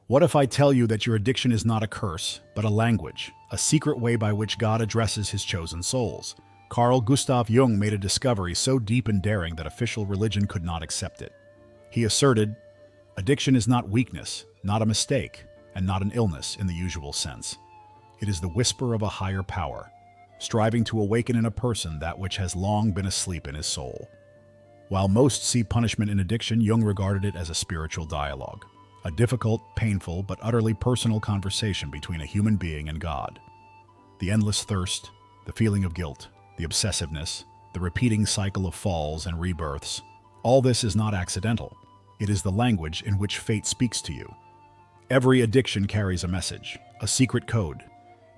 What if I tell you that your addiction is not a curse, but a language, a secret way by which God addresses his chosen souls? Karl Gustav Jung made a discovery so deep and daring that official religion could not accept it. He asserted, addiction is not weakness, not a mistake, and not an illness in the usual sense. It is the whisper of a higher power, striving to awaken in a person that which has long been asleep in his soul. While most see punishment in addiction, Jung regarded it as a spiritual dialogue, a difficult, painful, but utterly personal conversation between a human being and God. The endless thirst, the feeling of guilt, the obsessiveness, the repeating cycle of falls and rebirths, all this is not accidental. It is the language in which fate speaks to you. Every addiction carries a message, a secret code,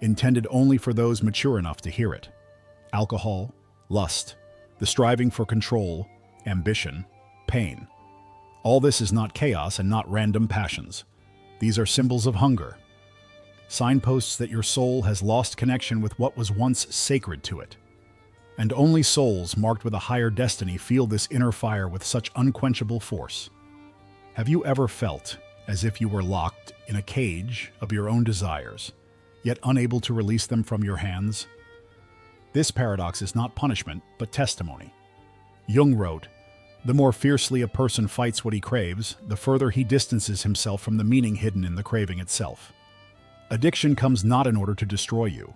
intended only for those mature enough to hear it. Alcohol, lust, the striving for control, ambition, pain. All this is not chaos and not random passions. These are symbols of hunger, signposts that your soul has lost connection with what was once sacred to it. And only souls marked with a higher destiny feel this inner fire with such unquenchable force. Have you ever felt as if you were locked in a cage of your own desires, yet unable to release them from your hands? This paradox is not punishment, but testimony. Jung wrote, "The more fiercely a person fights what he craves, the further he distances himself from the meaning hidden in the craving itself." Addiction comes not in order to destroy you.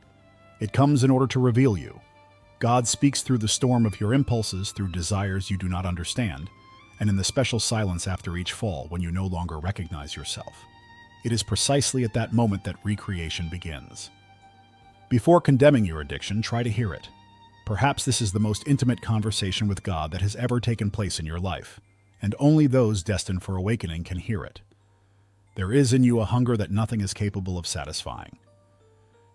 It comes in order to reveal you. God speaks through the storm of your impulses, through desires you do not understand, and in the special silence after each fall when you no longer recognize yourself. It is precisely at that moment that recreation begins. Before condemning your addiction, try to hear it. Perhaps this is the most intimate conversation with God that has ever taken place in your life, and only those destined for awakening can hear it. There is in you a hunger that nothing is capable of satisfying.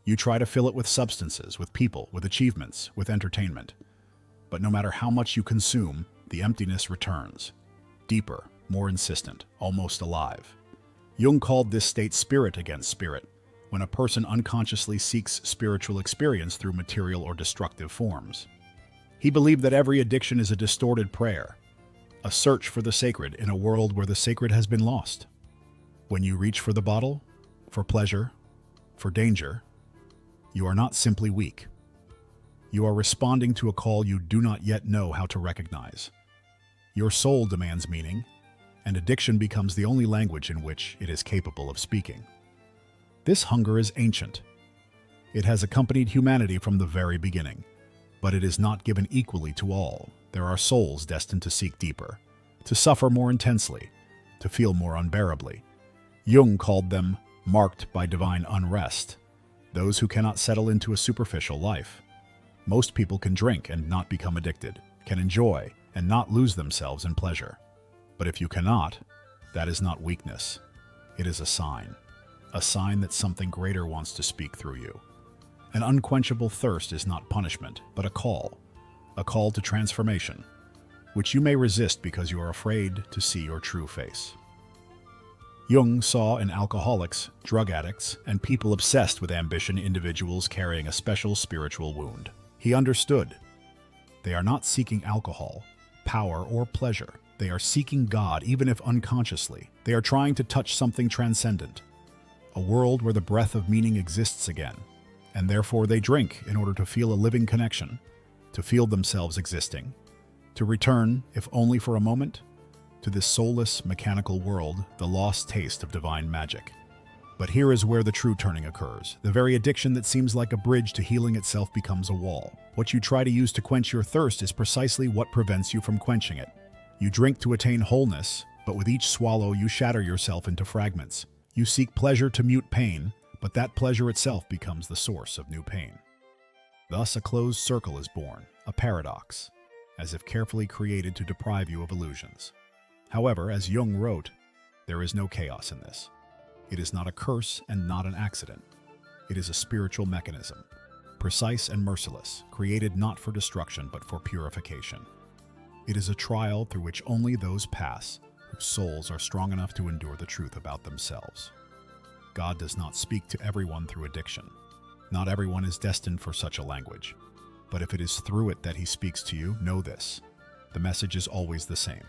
You try to fill it with substances, with people, with achievements, with entertainment. But no matter how much you consume, the emptiness returns. Deeper, more insistent, almost alive. Jung called this state spirit against spirit, when a person unconsciously seeks spiritual experience through material or destructive forms. He believed that every addiction is a distorted prayer, a search for the sacred in a world where the sacred has been lost. When you reach for the bottle, for pleasure, for danger, you are not simply weak. You are responding to a call you do not yet know how to recognize. Your soul demands meaning, and addiction becomes the only language in which it is capable of speaking. This hunger is ancient. It has accompanied humanity from the very beginning, but it is not given equally to all. There are souls destined to seek deeper, to suffer more intensely, to feel more unbearably. Jung called them marked by divine unrest, those who cannot settle into a superficial life. Most people can drink and not become addicted, can enjoy and not lose themselves in pleasure. But if you cannot, that is not weakness. It is a sign that something greater wants to speak through you. An unquenchable thirst is not punishment, but a call to transformation, which you may resist because you are afraid to see your true face. Jung saw in alcoholics, drug addicts, and people obsessed with ambition individuals carrying a special spiritual wound. He understood. They are not seeking alcohol, power, or pleasure. They are seeking God, even if unconsciously. They are trying to touch something transcendent, a world where the breath of meaning exists again, and therefore they drink in order to feel a living connection, to feel themselves existing, to return, if only for a moment, to this soulless, mechanical world, the lost taste of divine magic. But here is where the true turning occurs. The very addiction that seems like a bridge to healing itself becomes a wall. What you try to use to quench your thirst is precisely what prevents you from quenching it. You drink to attain wholeness, but with each swallow you shatter yourself into fragments. You seek pleasure to mute pain, but that pleasure itself becomes the source of new pain. Thus a closed circle is born, a paradox, as if carefully created to deprive you of illusions. However, as Jung wrote, there is no chaos in this. It is not a curse and not an accident. It is a spiritual mechanism, precise and merciless, created not for destruction but for purification. It is a trial through which only those pass whose souls are strong enough to endure the truth about themselves. God does not speak to everyone through addiction. Not everyone is destined for such a language. But if it is through it that he speaks to you, know this: the message is always the same.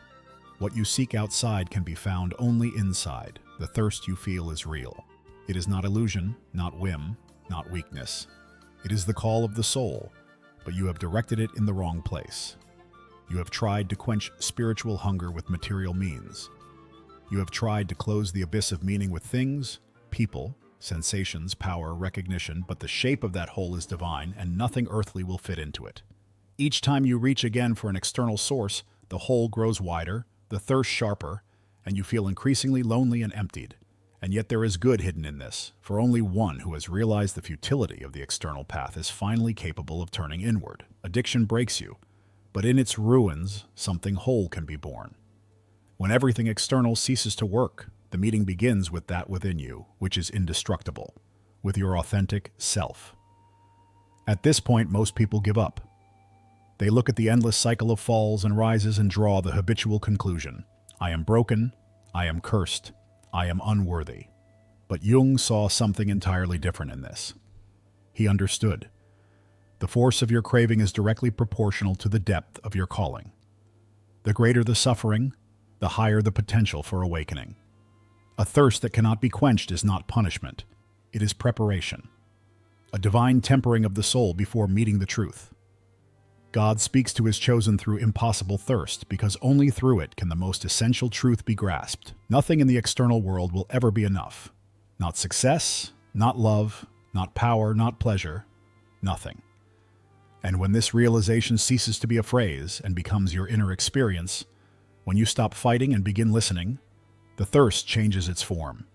What you seek outside can be found only inside. the thirst you feel is real. It is not illusion, not whim, not weakness. It is the call of the soul, but you have directed it in the wrong place. You have tried to quench spiritual hunger with material means. You have tried to close the abyss of meaning with things, people, sensations, power, recognition, but the shape of that hole is divine and nothing earthly will fit into it. Each time you reach again for an external source, the hole grows wider, the thirst sharper, and you feel increasingly lonely and emptied. And yet there is good hidden in this, for only one who has realized the futility of the external path is finally capable of turning inward. Addiction breaks you, but in its ruins, something whole can be born. When everything external ceases to work, the meeting begins with that within you, which is indestructible, with your authentic self. At this point, most people give up. They look at the endless cycle of falls and rises and draw the habitual conclusion: I am broken, I am cursed, I am unworthy. But Jung saw something entirely different in this. He understood. The force of your craving is directly proportional to the depth of your calling. The greater the suffering, the higher the potential for awakening. A thirst that cannot be quenched is not punishment. It is preparation. A divine tempering of the soul before meeting the truth. God speaks to his chosen through impossible thirst, because only through it can the most essential truth be grasped. Nothing in the external world will ever be enough. Not success, not love, not power, not pleasure, nothing. And when this realization ceases to be a phrase and becomes your inner experience, when you stop fighting and begin listening, the thirst changes its form.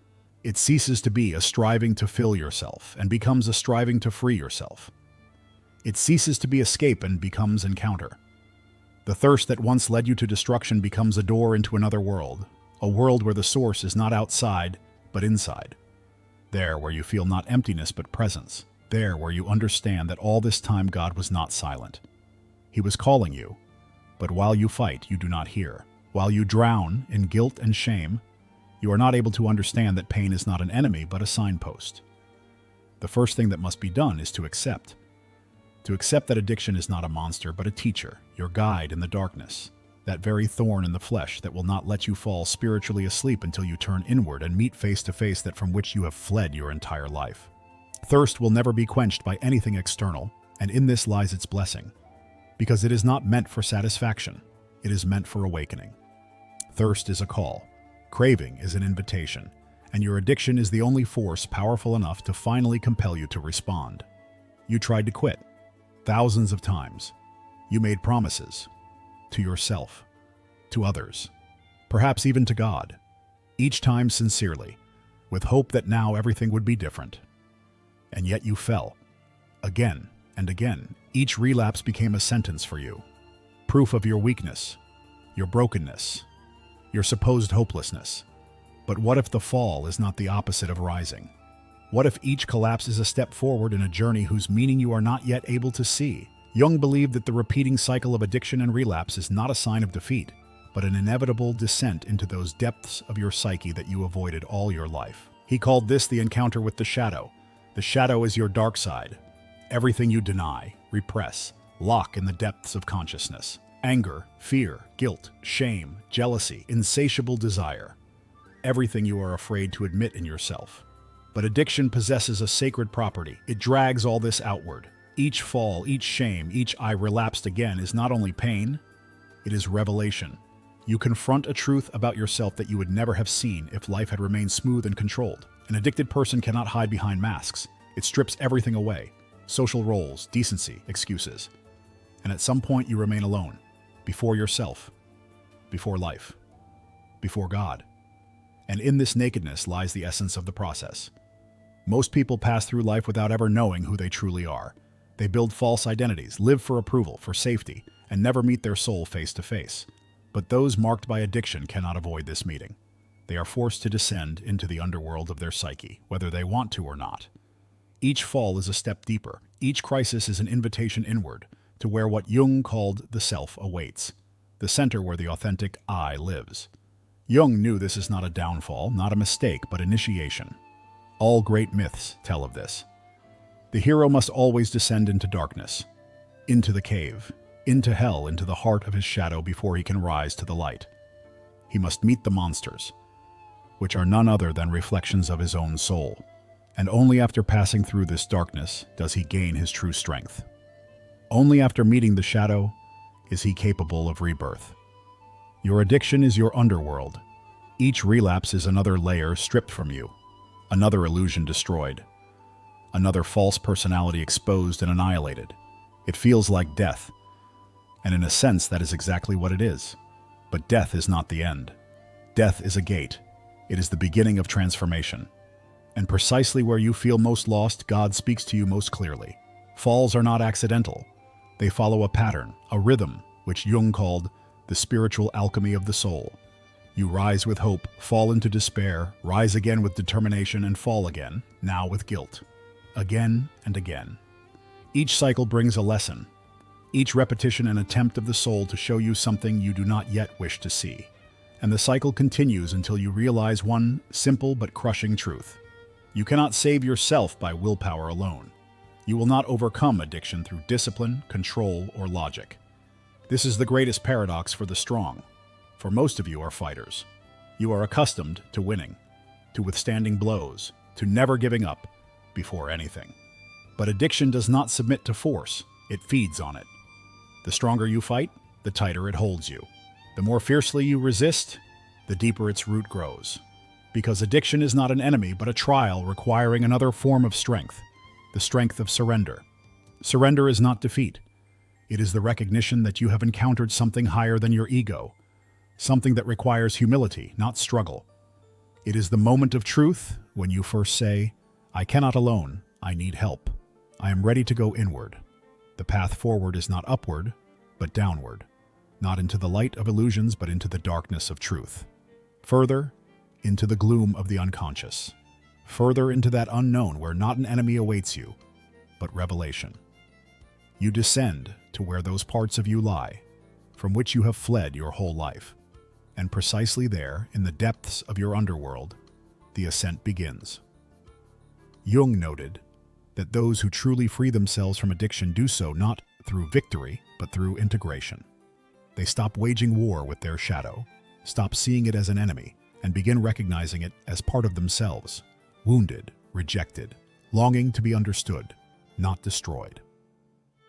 It ceases to be a striving to fill yourself and becomes a striving to free yourself. It ceases to be escape and becomes encounter. The thirst that once led you to destruction becomes a door into another world, a world where the source is not outside, but inside. There where you feel not emptiness but presence. There where you understand that all this time God was not silent. He was calling you, but while you fight, you do not hear. While you drown in guilt and shame, you are not able to understand that pain is not an enemy but a signpost. The first thing that must be done is to accept. To accept that addiction is not a monster but a teacher, your guide in the darkness, that very thorn in the flesh that will not let you fall spiritually asleep until you turn inward and meet face to face that from which you have fled your entire life. Thirst will never be quenched by anything external, and in this lies its blessing, because it is not meant for satisfaction, it is meant for awakening. Thirst is a call, craving is an invitation, and your addiction is the only force powerful enough to finally compel you to respond. You tried to quit. Thousands of times. You made promises. To yourself. To others. Perhaps even to God. Each time sincerely, with hope that now everything would be different. And yet you fell. Again and again. Each relapse became a sentence for you. Proof of your weakness. Your brokenness. Your supposed hopelessness. But what if the fall is not the opposite of rising? What if each collapse is a step forward in a journey whose meaning you are not yet able to see? Jung believed that the repeating cycle of addiction and relapse is not a sign of defeat, but an inevitable descent into those depths of your psyche that you avoided all your life. He called this the encounter with the shadow. The shadow is your dark side. Everything you deny, repress, lock in the depths of consciousness. Anger, fear, guilt, shame, jealousy, insatiable desire. Everything you are afraid to admit in yourself. But addiction possesses a sacred property. It drags all this outward. Each fall, each shame, each I relapsed again is not only pain, it is revelation. You confront a truth about yourself that you would never have seen if life had remained smooth and controlled. An addicted person cannot hide behind masks. It strips everything away. Social roles, decency, excuses. And at some point you remain alone. Before yourself. Before life. Before God. And in this nakedness lies the essence of the process. Most people pass through life without ever knowing who they truly are. They build false identities, live for approval, for safety, and never meet their soul face to face. But those marked by addiction cannot avoid this meeting. They are forced to descend into the underworld of their psyche, whether they want to or not. Each fall is a step deeper. Each crisis is an invitation inward, to where what Jung called the self awaits, the center where the authentic I lives. Jung knew this is not a downfall, not a mistake, but initiation. All great myths tell of this. The hero must always descend into darkness, into the cave, into hell, into the heart of his shadow before he can rise to the light. He must meet the monsters. which are none other than reflections of his own soul. And only after passing through this darkness does he gain his true strength. Only after meeting the shadow is he capable of rebirth. Your addiction is your underworld. Each relapse is another layer stripped from you, another illusion destroyed, another false personality exposed and annihilated. It feels like death, and in a sense that is exactly what it is. But death is not the end. Death is a gate. It is the beginning of transformation. And precisely where you feel most lost, God speaks to you most clearly. Falls are not accidental. They follow a pattern, a rhythm, which Jung called the spiritual alchemy of the soul. You rise with hope, fall into despair, rise again with determination, and fall again, now with guilt. Again and again. Each cycle brings a lesson. Each repetition an attempt of the soul to show you something you do not yet wish to see. And the cycle continues until you realize one simple but crushing truth. You cannot save yourself by willpower alone. You will not overcome addiction through discipline, control, or logic. This is the greatest paradox for the strong. For most of you are fighters. You are accustomed to winning, to withstanding blows, to never giving up before anything. But addiction does not submit to force. It feeds on it. The stronger you fight, the tighter it holds you. The more fiercely you resist, the deeper its root grows. Because addiction is not an enemy, but a trial requiring another form of strength, the strength of surrender. Surrender is not defeat. It is the recognition that you have encountered something higher than your ego, something that requires humility, not struggle. It is the moment of truth when you first say, I cannot alone, I need help. I am ready to go inward. The path forward is not upward, but downward, not into the light of illusions, but into the darkness of truth. Further, into the gloom of the unconscious. Further into that unknown where not an enemy awaits you, but revelation. You descend to where those parts of you lie, from which you have fled your whole life. And precisely there, in the depths of your underworld, the ascent begins. Jung noted that those who truly free themselves from addiction do so not through victory, but through integration. They stop waging war with their shadow, stop seeing it as an enemy, and begin recognizing it as part of themselves, wounded, rejected, longing to be understood, not destroyed.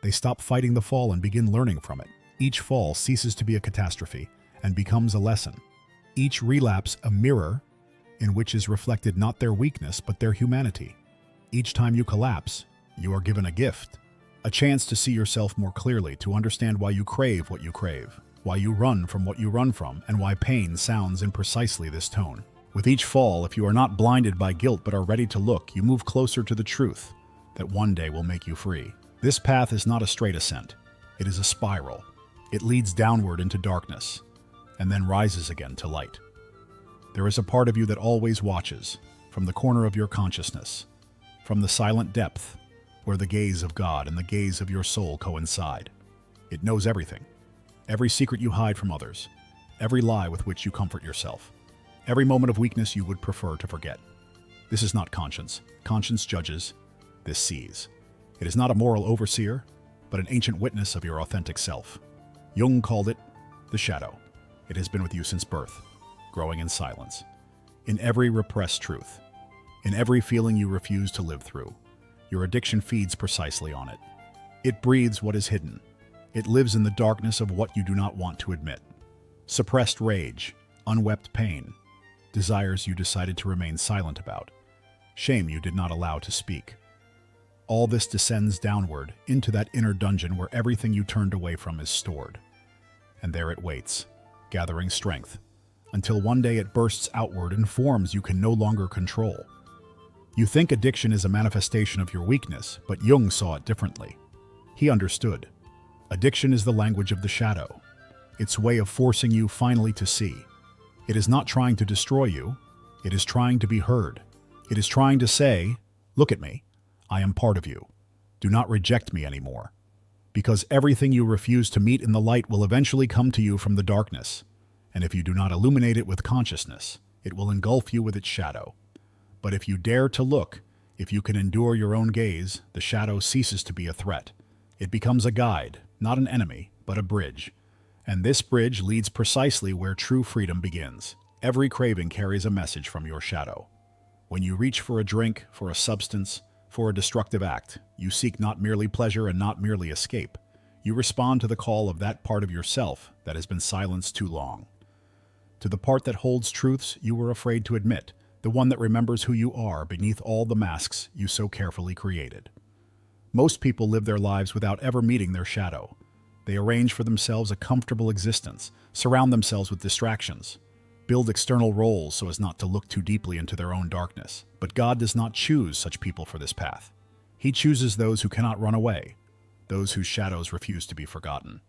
They stop fighting the fall and begin learning from it. Each fall ceases to be a catastrophe and becomes a lesson. Each relapse a mirror in which is reflected not their weakness but their humanity. Each time you collapse, you are given a gift, a chance to see yourself more clearly, to understand why you crave what you crave, why you run from what you run from, and why pain sounds in precisely this tone. With each fall, if you are not blinded by guilt but are ready to look, you move closer to the truth that one day will make you free. This path is not a straight ascent. It is a spiral. It leads downward into darkness, and then rises again to light. There is a part of you that always watches, from the corner of your consciousness, from the silent depth, where the gaze of God and the gaze of your soul coincide. It knows everything. Every secret you hide from others, every lie with which you comfort yourself, every moment of weakness you would prefer to forget. This is not conscience. Conscience judges. This sees. It is not a moral overseer, but an ancient witness of your authentic self. Jung called it the shadow. It has been with you since birth, growing in silence, in every repressed truth, in every feeling you refuse to live through. Your addiction feeds precisely on it. It breathes what is hidden. It lives in the darkness of what you do not want to admit. Suppressed rage, unwept pain, desires you decided to remain silent about, shame you did not allow to speak. All this descends downward into that inner dungeon where everything you turned away from is stored. And there it waits, gathering strength, until one day it bursts outward in forms you can no longer control. You think addiction is a manifestation of your weakness, but Jung saw it differently. He understood. Addiction is the language of the shadow, its way of forcing you finally to see. It is not trying to destroy you. It is trying to be heard. It is trying to say, look at me. I am part of you. Do not reject me anymore. Because everything you refuse to meet in the light will eventually come to you from the darkness. And if you do not illuminate it with consciousness, it will engulf you with its shadow. But if you dare to look, if you can endure your own gaze, the shadow ceases to be a threat. It becomes a guide, not an enemy, but a bridge. And this bridge leads precisely where true freedom begins. Every craving carries a message from your shadow. When you reach for a drink, for a substance, for a destructive act, you seek not merely pleasure and not merely escape. You respond to the call of that part of yourself that has been silenced too long. To the part that holds truths you were afraid to admit, the one that remembers who you are beneath all the masks you so carefully created. Most people live their lives without ever meeting their shadow. They arrange for themselves a comfortable existence, surround themselves with distractions, build external roles so as not to look too deeply into their own darkness. But God does not choose such people for this path. He chooses those who cannot run away, those whose shadows refuse to be forgotten,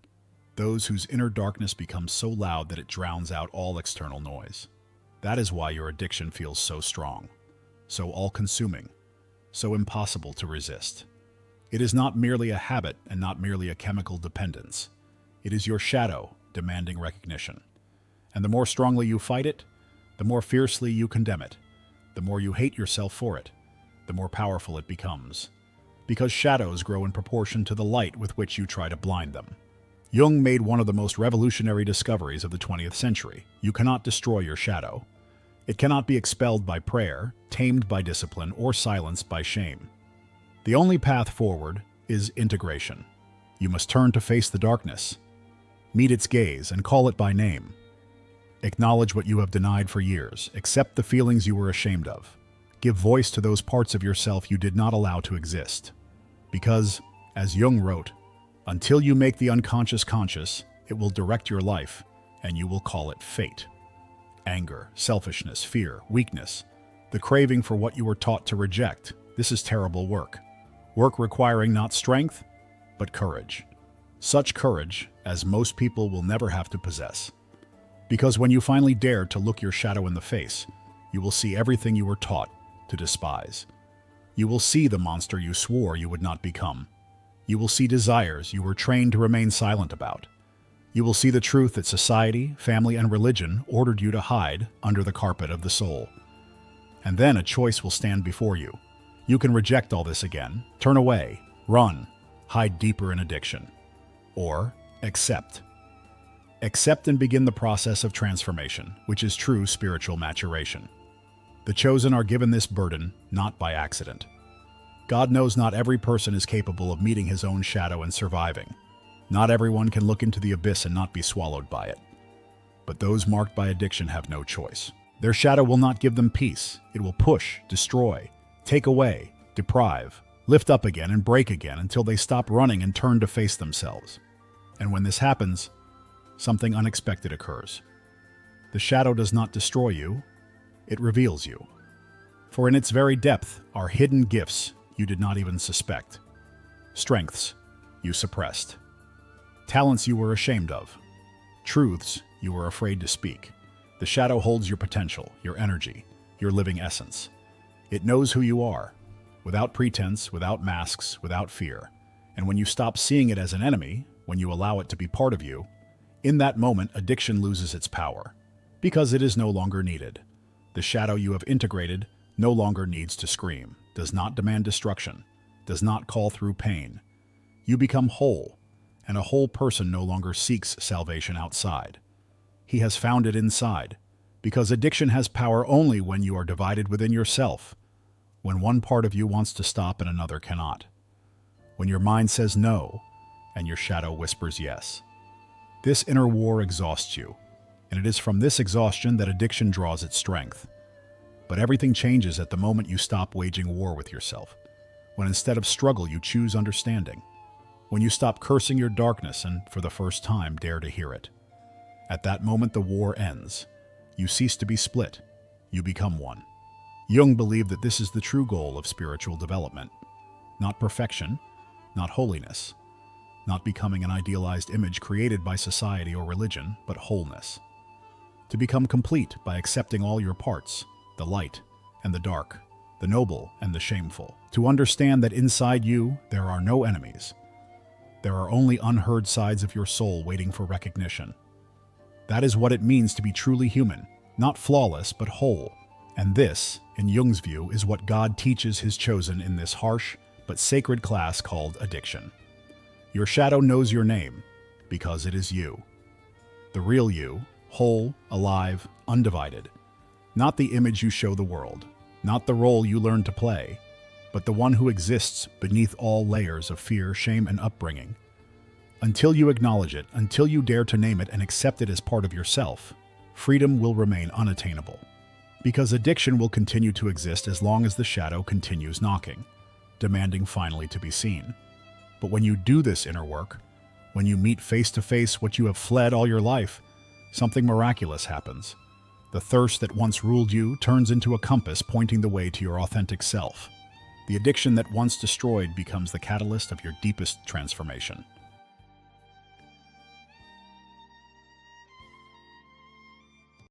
those whose inner darkness becomes so loud that it drowns out all external noise. That is why your addiction feels so strong, so all-consuming, so impossible to resist. It is not merely a habit and not merely a chemical dependence. It is your shadow demanding recognition. And the more strongly you fight it, the more fiercely you condemn it, the more you hate yourself for it, the more powerful it becomes. Because shadows grow in proportion to the light with which you try to blind them. Jung made one of the most revolutionary discoveries of the 20th century. You cannot destroy your shadow. It cannot be expelled by prayer, tamed by discipline, or silenced by shame. The only path forward is integration. You must turn to face the darkness, meet its gaze, and call it by name. Acknowledge what you have denied for years. Accept the feelings you were ashamed of. Give voice to those parts of yourself you did not allow to exist. Because, as Jung wrote, until you make the unconscious conscious, it will direct your life, and you will call it fate. Anger, selfishness, fear, weakness, the craving for what you were taught to reject. This is terrible work. Work requiring not strength, but courage. Such courage as most people will never have to possess. Because when you finally dare to look your shadow in the face, you will see everything you were taught to despise. You will see the monster you swore you would not become. You will see desires you were trained to remain silent about. You will see the truth that society, family, and religion ordered you to hide under the carpet of the soul. And then a choice will stand before you. You can reject all this again, turn away, run, hide deeper in addiction. Or accept. Accept and begin the process of transformation, which is true spiritual maturation. The chosen are given this burden not by accident. God knows not every person is capable of meeting his own shadow and surviving. Not everyone can look into the abyss and not be swallowed by it. But those marked by addiction have no choice. Their shadow will not give them peace. It will push, destroy, take away, deprive, lift up again and break again until they stop running and turn to face themselves. And when this happens, something unexpected occurs. The shadow does not destroy you, it reveals you. For in its very depth are hidden gifts you did not even suspect. Strengths you suppressed. Talents you were ashamed of. Truths you were afraid to speak. The shadow holds your potential, your energy, your living essence. It knows who you are, without pretense, without masks, without fear. And when you stop seeing it as an enemy, when you allow it to be part of you, in that moment addiction loses its power, because it is no longer needed. The shadow you have integrated no longer needs to scream, does not demand destruction, does not call through pain. You become whole, and a whole person no longer seeks salvation outside. He has found it inside, because addiction has power only when you are divided within yourself, when one part of you wants to stop and another cannot, when your mind says no, and your shadow whispers yes. This inner war exhausts you, and it is from this exhaustion that addiction draws its strength. But everything changes at the moment you stop waging war with yourself, when instead of struggle you choose understanding, when you stop cursing your darkness and, for the first time, dare to hear it. At that moment the war ends. You cease to be split. You become one. Jung believed that this is the true goal of spiritual development. Not perfection, not holiness, not becoming an idealized image created by society or religion, but wholeness. To become complete by accepting all your parts, the light and the dark, the noble and the shameful. To understand that inside you there are no enemies. There are only unheard sides of your soul waiting for recognition. That is what it means to be truly human, not flawless but whole. And this, in Jung's view, is what God teaches his chosen in this harsh but sacred class called addiction. Your shadow knows your name because it is you. The real you, whole, alive, undivided. Not the image you show the world, not the role you learn to play, but the one who exists beneath all layers of fear, shame, and upbringing. Until you acknowledge it, until you dare to name it and accept it as part of yourself, freedom will remain unattainable. Because addiction will continue to exist as long as the shadow continues knocking, demanding finally to be seen. But when you do this inner work, when you meet face to face what you have fled all your life, something miraculous happens. The thirst that once ruled you turns into a compass pointing the way to your authentic self. The addiction that once destroyed becomes the catalyst of your deepest transformation.